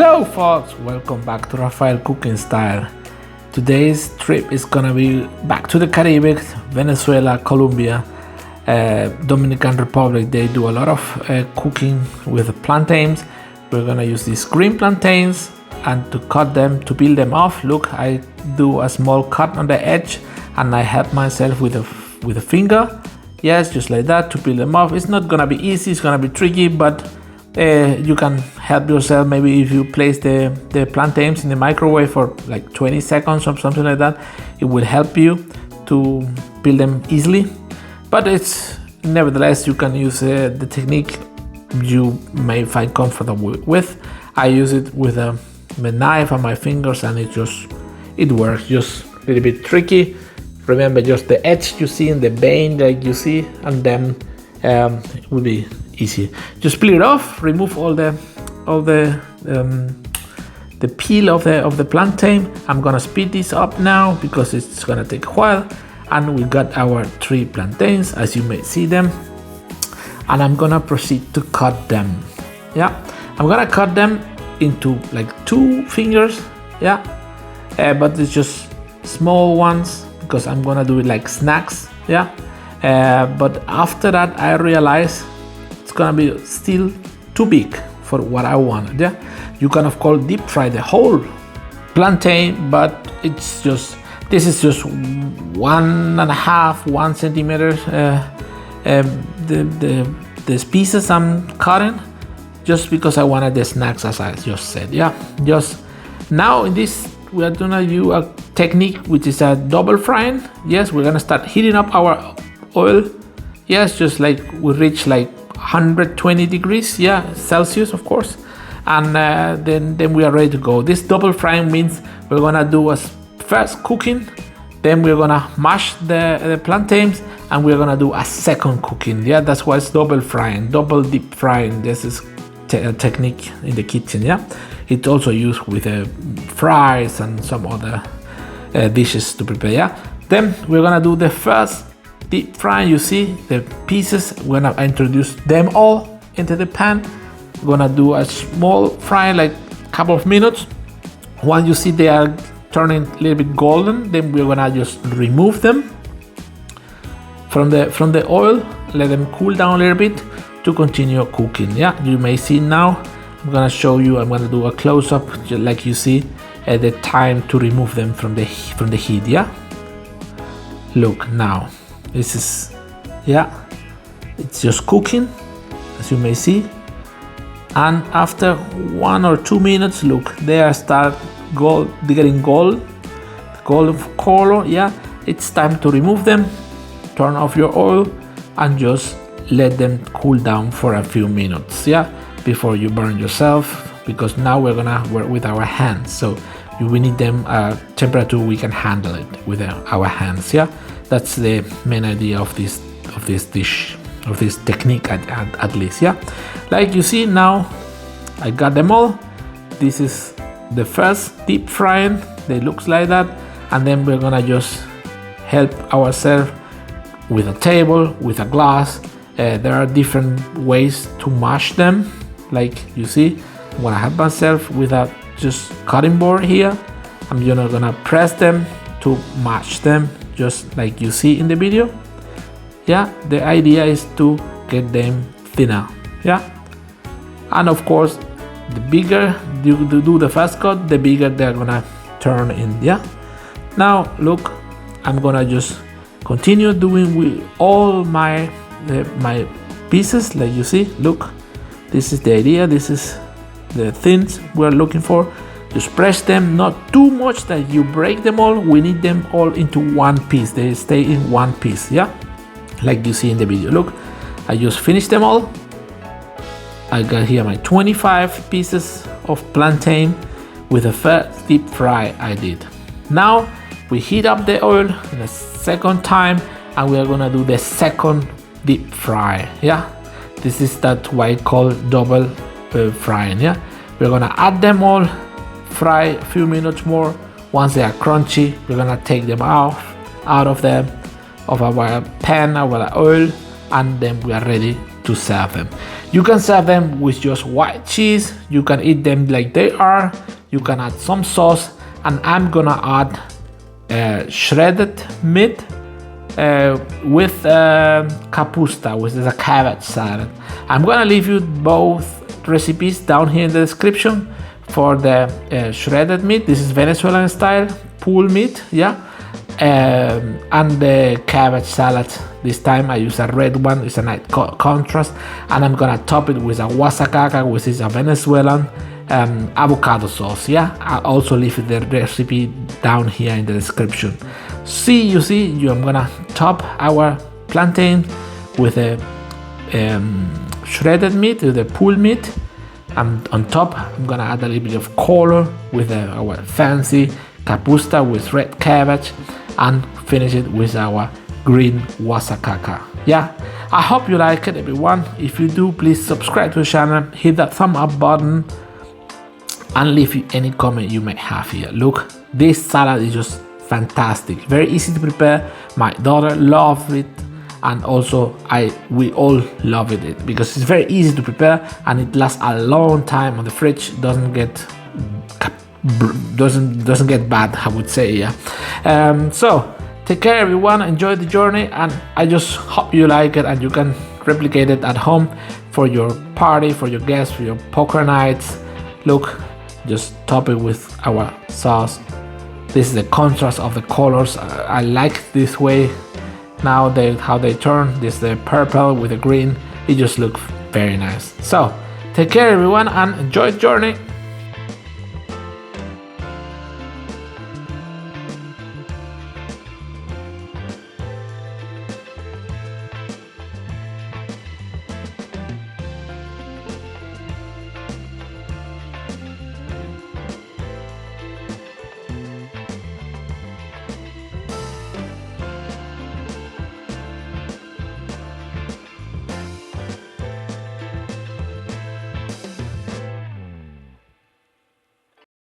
Hello folks, welcome back to Rafael Cooking Style. Today's trip is gonna be back to the Caribbean, Venezuela, Colombia, Dominican Republic. They do a lot of cooking with plantains. We're gonna use these green plantains and to cut them, to peel them off. Look, I do a small cut on the edge and I help myself with a finger. Yes, just like that to peel them off. It's not gonna be easy, it's gonna be tricky, but you can help yourself. Maybe if you place the plantains in the microwave for like 20 seconds or something like that, it will help you to peel them easily. But it's nevertheless, you can use the technique you may find comfortable with. I use it with a knife and my fingers, and it works. Just a little bit tricky. Remember, just the edge you see in the vein like you see, and then it will be easy. Just peel it off, remove all the peel of the plantain. I'm gonna speed this up now because it's gonna take a while. And we got our 3 plantains, as you may see them, and I'm gonna proceed to cut them. Yeah, I'm gonna cut them into like 2 fingers. Yeah, but it's just small ones because I'm gonna do it like snacks. Yeah, but after that I realized it's gonna be still too big for what I wanted. Yeah, you can of course deep fry the whole plantain, but this is just 1.5 centimeters. The pieces I'm cutting just because I wanted the snacks, as I just said. Yeah, just now in this we are gonna use a technique which is a double frying. Yes, we're gonna start heating up our oil. Yes, just like we reach like 120 degrees, yeah, Celsius of course, and then we are ready to go. This double frying means we're gonna do a first cooking, then we're gonna mash the plantains, and we're gonna do a second cooking. Yeah, that's why it's double frying, double deep frying. This is a technique in the kitchen. Yeah, it's also used with fries and some other dishes to prepare. Yeah, then we're gonna do the first deep frying. You see the pieces, we're gonna introduce them all into the pan. We're gonna do a small fry, like a couple of minutes. Once you see they are turning a little bit golden, then we're gonna just remove them from the oil, let them cool down a little bit to continue cooking. Yeah, you may see now, I'm gonna show you, I'm gonna do a close-up like you see the time to remove them from the heat. Yeah, look now, this is, yeah, it's just cooking as you may see, and after 1 or 2 minutes, look, they are they're getting golden color. Yeah, it's time to remove them. Turn off your oil and just let them cool down for a few minutes. Yeah, before you burn yourself, because now we're gonna work with our hands, so we need them temperature we can handle it with our hands. Yeah, that's the main idea of this dish, of this technique at least. Yeah, like you see now, I got them all. This is the first deep frying. They looks like that, and then we're gonna just help ourselves with a table, with a glass. There are different ways to mash them. Like you see, I'm gonna help myself with a just cutting board here. I'm gonna press them to mash them, just like you see in the video. Yeah, the idea is to get them thinner. Yeah, and of course, the bigger you do the first cut, the bigger they're gonna turn in. Yeah, now look, I'm gonna just continue doing with all my pieces. Like you see, look, this is the idea, this is the things we're looking for. Just press them, not too much that you break them all. We need them all into one piece, they stay in one piece. Yeah, like you see in the video. Look, I just finished them all. I got here my 25 pieces of plantain with the first deep fry I did. Now we heat up the oil the second time, and we are gonna do the second deep fry. Yeah, this is that why I call double frying. Yeah, we're gonna add them all, fry a few minutes more. Once they are crunchy, we're gonna take them out of our pan, our oil, and then we are ready to serve them. You can serve them with just white cheese. You can eat them like they are. You can add some sauce, and I'm gonna add shredded meat with kapusta, which is a cabbage salad. I'm gonna leave you both recipes down here in the description. For the shredded meat, this is Venezuelan style pool meat, yeah, and the cabbage salad. This time I use a red one, it's a nice contrast, and I'm gonna top it with a guasacaca, which is a Venezuelan avocado sauce. Yeah, I'll also leave the recipe down here in the description. I'm gonna top our plantain with a shredded meat, with the pool meat, and on top I'm gonna add a little bit of color with our fancy kapusta with red cabbage, and finish it with our green guasacaca. Yeah, I hope you like it, everyone. If you do, please subscribe to the channel, hit that thumb up button, and leave any comment you may have here. Look, this salad is just fantastic, very easy to prepare. My daughter loved it, and also we all love it because it's very easy to prepare and it lasts a long time on the fridge. Doesn't get bad, I would say. Yeah. So take care, everyone. Enjoy the journey, and I just hope you like it and you can replicate it at home for your party, for your guests, for your poker nights. Look, just top it with our sauce. This is the contrast of the colors. I like this way. Now how they turn. This the purple with the green. It just looks very nice. So take care, everyone, and enjoy the journey.